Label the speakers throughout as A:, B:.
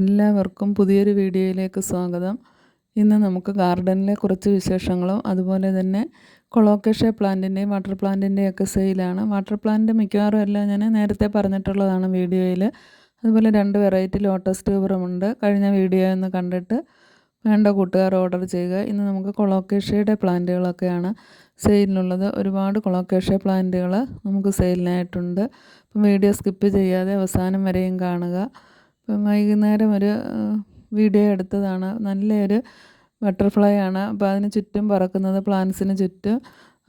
A: എല്ലാവർക്കും പുതിയൊരു വീഡിയോയിലേക്ക് സ്വാഗതം. ഇന്ന് നമുക്ക് ഗാർഡനിലെ കുറച്ച് വിശേഷങ്ങളും അതുപോലെ തന്നെ കൊളോക്കേഷ്യ പ്ലാന്റിൻ്റെയും വാട്ടർ പ്ലാന്റിൻ്റെയൊക്കെ സെയിലാണ്. വാട്ടർ പ്ലാന്റ് മിക്കവാറും എല്ലാം ഞാൻ നേരത്തെ പറഞ്ഞിട്ടുള്ളതാണ് വീഡിയോയിൽ. അതുപോലെ 2 വെറൈറ്റി ലോട്ടസ് ട്യൂബറുമുണ്ട്. കഴിഞ്ഞ വീഡിയോ ഒന്ന് കണ്ടിട്ട് വേണ്ട കൂട്ടുകാർ ഓർഡർ ചെയ്യുക. ഇന്ന് നമുക്ക് കൊളോക്കേഷ്യയുടെ പ്ലാന്റുകളൊക്കെയാണ് സെയിലിനുള്ളത്. ഒരുപാട് കൊളോക്കേഷ്യ പ്ലാന്റുകൾ നമുക്ക് സെയിലിനായിട്ടുണ്ട്. അപ്പം വീഡിയോ സ്കിപ്പ് ചെയ്യാതെ അവസാനം വരെയും കാണുക. ഇപ്പം വൈകുന്നേരം ഒരു വീഡിയോ എടുത്തതാണ്. നല്ലൊരു ബട്ടർഫ്ലൈ ആണ്. അപ്പോൾ അതിന് ചുറ്റും പറക്കുന്നത്, പ്ലാന്റ്സിന് ചുറ്റും.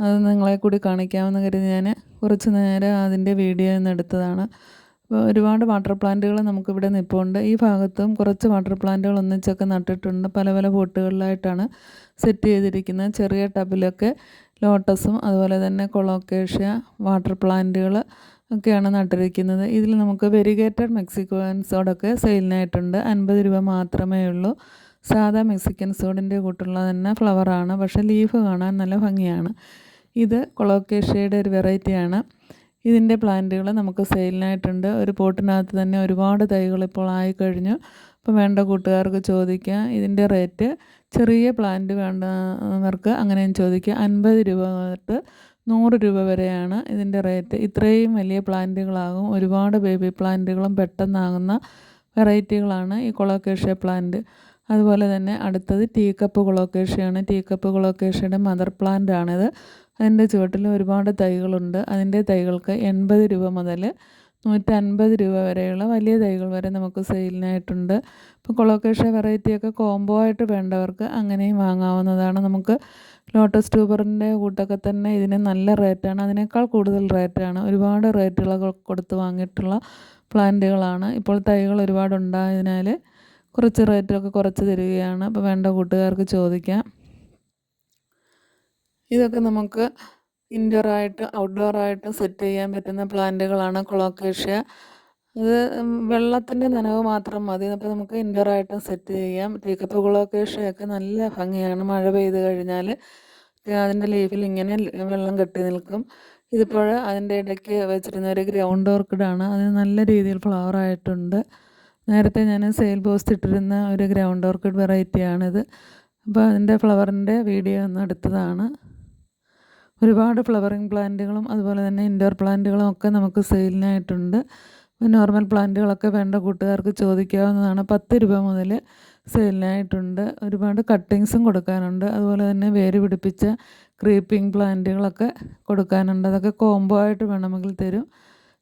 A: അത് നിങ്ങളെ കൂടി കാണിക്കാമെന്ന് കരുതി ഞാൻ കുറച്ച് നേരം അതിൻ്റെ വീഡിയോ ഒന്ന് എടുത്തതാണ്. അപ്പോൾ ഒരുപാട് വാട്ടർ പ്ലാന്റുകൾ നമുക്കിവിടെ നിൽപ്പുണ്ട്. ഈ ഭാഗത്തും കുറച്ച് വാട്ടർ പ്ലാന്റുകൾ ഒന്നിച്ചൊക്കെ നട്ടിട്ടുണ്ട്. പല പല പോട്ടുകളിലായിട്ടാണ് സെറ്റ് ചെയ്തിരിക്കുന്നത്. ചെറിയ ടബിലൊക്കെ ലോട്ടസും അതുപോലെ തന്നെ കൊളോക്കേഷ്യ വാട്ടർ പ്ലാന്റുകൾ ഒക്കെയാണ് നട്ടിരിക്കുന്നത്. ഇതിൽ നമുക്ക് വെരിഗേറ്റഡ് മെക്സിക്കൻ സോഡൊക്കെ സെയിലിനായിട്ടുണ്ട്. 50 രൂപ മാത്രമേ ഉള്ളൂ. സാധാ മെക്സിക്കൻ സോഡിൻ്റെ കൂട്ടുള്ള തന്നെ ഫ്ലവറാണ്, പക്ഷേ ലീഫ് കാണാൻ നല്ല ഭംഗിയാണ്. ഇത് കൊളോക്കേഷ്യയുടെ ഒരു വെറൈറ്റിയാണ്. ഇതിൻ്റെ പ്ലാന്റുകൾ നമുക്ക് സെയിലിനായിട്ടുണ്ട്. ഒരു പോട്ടിനകത്ത് തന്നെ ഒരുപാട് തൈകൾ ഇപ്പോൾ ആയിക്കഴിഞ്ഞു. അപ്പോൾ വേണ്ട കൂട്ടുകാർക്ക് ചോദിക്കാം. ഇതിൻ്റെ റേറ്റ് ചെറിയ പ്ലാന്റ് വേണ്ടവർക്ക് അങ്ങനെയും ചോദിക്കാം. 50 രൂപ തൊട്ട് 100 രൂപ വരെയാണ് ഇതിൻ്റെ റേറ്റ്. ഇത്രയും വലിയ പ്ലാന്റുകളാകും. ഒരുപാട് ബേബി പ്ലാന്റുകളും പെട്ടെന്നാകുന്ന വെറൈറ്റികളാണ് ഈ കൊളോക്കേഷ്യ പ്ലാന്റ്. അതുപോലെ തന്നെ അടുത്തത് ടീക്കപ്പ് കൊളോക്കേഷ്യയാണ്. ടീക്കപ്പ് കൊളോക്കേഷ്യയുടെ മദർ പ്ലാന്റ് ആണിത്. അതിൻ്റെ ചുവട്ടിൽ ഒരുപാട് തൈകളുണ്ട്. അതിൻ്റെ തൈകൾക്ക് 80 രൂപ മുതൽ 150 രൂപ വരെയുള്ള വലിയ തൈകൾ വരെ നമുക്ക് സെയിലിനായിട്ടുണ്ട്. ഇപ്പോൾ കൊളോക്കേഷ്യ വെറൈറ്റിയൊക്കെ കോംബോ ആയിട്ട് വേണ്ടവർക്ക് അങ്ങനെയും വാങ്ങാവുന്നതാണ്. നമുക്ക് ലോട്ടസ് ട്യൂബറിൻ്റെ കൂട്ടൊക്കെ തന്നെ ഇതിന് നല്ല റേറ്റാണ്. അതിനേക്കാൾ കൂടുതൽ റേറ്റാണ്. ഒരുപാട് റേറ്റുകൾ കൊടുത്ത് വാങ്ങിയിട്ടുള്ള പ്ലാന്റുകളാണ്. ഇപ്പോൾ തൈകൾ ഒരുപാടുണ്ടായതിനാൽ കുറച്ച് റേറ്റൊക്കെ കുറച്ച് തരികയാണ്. അപ്പോൾ വേണ്ട കൂട്ടുകാർക്ക് ചോദിക്കാം. ഇതൊക്കെ നമുക്ക് ഇൻഡോറായിട്ട് ഔട്ട്ഡോറായിട്ട് സെറ്റ് ചെയ്യാൻ പറ്റുന്ന പ്ലാന്റുകളാണ് കൊളോക്കേഷ്യ. ഇത് വെള്ളത്തിൻ്റെ നനവ് മാത്രം മതി. അപ്പോൾ നമുക്ക് ഇൻഡോറായിട്ടും സെറ്റ് ചെയ്യാം. ടീക്കപ്പ് കൊളോക്കേഷ്യയൊക്കെ നല്ല ഭംഗിയാണ്. മഴ പെയ്ത് കഴിഞ്ഞാൽ അതിൻ്റെ ലീഫിൽ ഇങ്ങനെ വെള്ളം കെട്ടി നിൽക്കും. ഇതിപ്പോൾ അതിൻ്റെ ഇടയ്ക്ക് വെച്ചിരുന്ന ഒരു ഗ്രൗണ്ട് ഓർക്കിഡാണ്. അതിന് നല്ല രീതിയിൽ ഫ്ലവറായിട്ടുണ്ട്. നേരത്തെ ഞാൻ സെയിൽ പോസ്റ്റ് ഇട്ടിരുന്ന ഒരു ഗ്രൗണ്ട് ഓർക്കിഡ് വെറൈറ്റിയാണിത്. അപ്പോൾ അതിൻ്റെ ഫ്ലവറിൻ്റെ വീഡിയോ ഒന്ന് എടുത്തതാണ്. ഒരുപാട് ഫ്ലവറിങ് പ്ലാന്റുകളും അതുപോലെ തന്നെ ഇൻഡോർ പ്ലാന്റുകളും ഒക്കെ നമുക്ക് സെയിലിനായിട്ടുണ്ട്. നോർമൽ പ്ലാന്റുകളൊക്കെ വേണ്ട കൂട്ടുകാർക്ക് ചോദിക്കാവുന്നതാണ്. 10 രൂപ മുതൽ സെയിലിനായിട്ടുണ്ട്. ഒരുപാട് കട്ടിങ്സും കൊടുക്കാനുണ്ട്. അതുപോലെ തന്നെ വേര് പിടിപ്പിച്ച ക്രീപ്പിംഗ് പ്ലാന്റുകളൊക്കെ കൊടുക്കാനുണ്ട്. അതൊക്കെ കോംബോ ആയിട്ട് വേണമെങ്കിൽ തരും.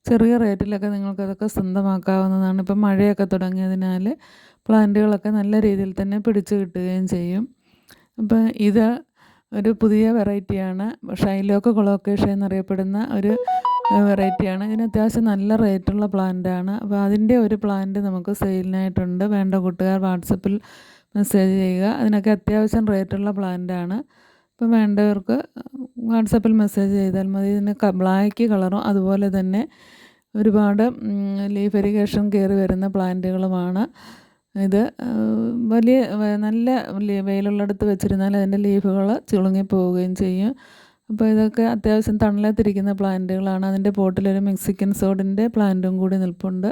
A: ചെറിയ റേറ്റിലൊക്കെ നിങ്ങൾക്കതൊക്കെ സ്വന്തമാക്കാവുന്നതാണ്. ഇപ്പം മഴയൊക്കെ തുടങ്ങിയതിനാൽ പ്ലാന്റുകളൊക്കെ നല്ല രീതിയിൽ തന്നെ പിടിച്ചു കിട്ടുകയും ചെയ്യും. അപ്പം ഇത് ഒരു പുതിയ വെറൈറ്റിയാണ്. ഷൈലോക്ക് കൊളോക്കേഷ്യ എന്നറിയപ്പെടുന്ന ഒരു വെറൈറ്റിയാണ്. ഇതിന് അത്യാവശ്യം നല്ല റേറ്റുള്ള പ്ലാന്റാണ്. അപ്പോൾ അതിൻ്റെ ഒരു പ്ലാന്റ് നമുക്ക് സെയിലിനായിട്ടുണ്ട്. വേണ്ട കൂട്ടുകാർ വാട്സപ്പിൽ മെസ്സേജ് ചെയ്യുക. അതിനൊക്കെ അത്യാവശ്യം റേറ്റുള്ള പ്ലാന്റാണ്. അപ്പം വേണ്ടവർക്ക് വാട്സപ്പിൽ മെസ്സേജ് ചെയ്താൽ മതി. ഇതിന് ബ്ലാക്ക് കളറും അതുപോലെ തന്നെ ഒരുപാട് ലീഫ് ഇറിഗേഷൻ കയറി വരുന്ന പ്ലാന്റുകളുമാണ്. ഇത് വലിയ നല്ല വെയിലുള്ളിടത്ത് വെച്ചിരുന്നാൽ അതിൻ്റെ ലീഫുകൾ ചുളുങ്ങിപ്പോവുകയും ചെയ്യും. അപ്പോൾ ഇതൊക്കെ അത്യാവശ്യം തണലത്തിരിക്കുന്ന പ്ലാന്റുകളാണ്. അതിൻ്റെ പോട്ടിലൊരു മെക്സിക്കൻ സോഡിൻ്റെ പ്ലാന്റും കൂടി നിൽപ്പുണ്ട്.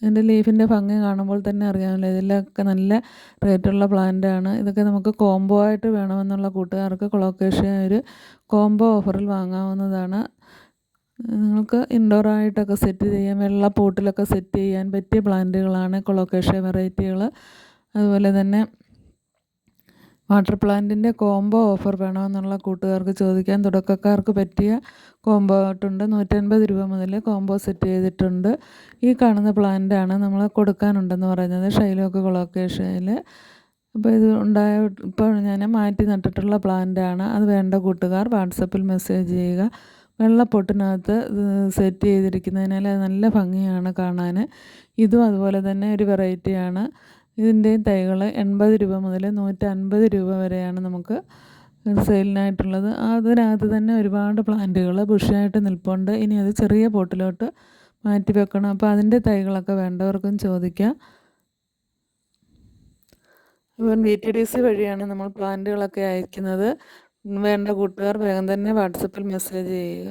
A: അതിൻ്റെ ലീഫിൻ്റെ ഭംഗി കാണുമ്പോൾ തന്നെ അറിയാമല്ലോ. ഇതിലൊക്കെ നല്ല റേറ്റുള്ള പ്ലാന്റാണ്. ഇതൊക്കെ നമുക്ക് കോംബോ ആയിട്ട് വേണമെന്നുള്ള കൂട്ടുകാർക്ക് കൊളോക്കേഷ്യ ഒരു കോംബോ ഓഫറിൽ വാങ്ങാവുന്നതാണ്. നിങ്ങൾക്ക് ഇൻഡോറായിട്ടൊക്കെ സെറ്റ് ചെയ്യാൻ, വെള്ള പോട്ടിലൊക്കെ സെറ്റ് ചെയ്യാൻ പറ്റിയ പ്ലാന്റുകളാണ് കൊളോക്കേഷ്യ വെറൈറ്റികൾ. അതുപോലെ തന്നെ വാട്ടർ പ്ലാന്റിൻ്റെ കോംബോ ഓഫർ വേണമെന്നുള്ള കൂട്ടുകാർക്ക് ചോദിക്കാൻ. തുടക്കക്കാർക്ക് പറ്റിയ കോംബോ ആയിട്ടുണ്ട്. 150 രൂപ മുതൽ കോംബോ സെറ്റ് ചെയ്തിട്ടുണ്ട്. ഈ കാണുന്ന പ്ലാന്റാണ് നമ്മൾ കൊടുക്കാനുണ്ടെന്ന് പറയുന്നത്, ഷൈലോക്ക് കൊളോക്കേഷ്യയിൽ. അപ്പോൾ ഇത് ഇപ്പോൾ ഞാൻ മാറ്റി നട്ടിട്ടുള്ള പ്ലാന്റാണ്. അത് വേണ്ട കൂട്ടുകാർ വാട്സപ്പിൽ മെസ്സേജ് ചെയ്യുക. വെള്ളപ്പൊട്ടിനകത്ത് സെറ്റ് ചെയ്തിരിക്കുന്നതിനാൽ അത് നല്ല ഭംഗിയാണ് കാണാൻ. ഇതും അതുപോലെ തന്നെ ഒരു വെറൈറ്റിയാണ്. ഇതിൻ്റെയും തൈകൾ 80 രൂപ മുതൽ 150 രൂപ വരെയാണ് നമുക്ക് സെയിലിനായിട്ടുള്ളത്. അതിനകത്ത് തന്നെ ഒരുപാട് പ്ലാന്റുകൾ ബുഷായിട്ട് നിൽപ്പുണ്ട്. ഇനി അത് ചെറിയ പോട്ടിലോട്ട് മാറ്റി വെക്കണം. അപ്പോൾ അതിൻ്റെ തൈകളൊക്കെ വേണ്ടവർക്കും ചോദിക്കാം. ഇപ്പം DTDC വഴിയാണ് നമ്മൾ പ്ലാന്റുകളൊക്കെ അയക്കുന്നത്. വേണ്ട കൂട്ടുകാർ വേഗം തന്നെ വാട്സപ്പിൽ മെസ്സേജ് ചെയ്യുക.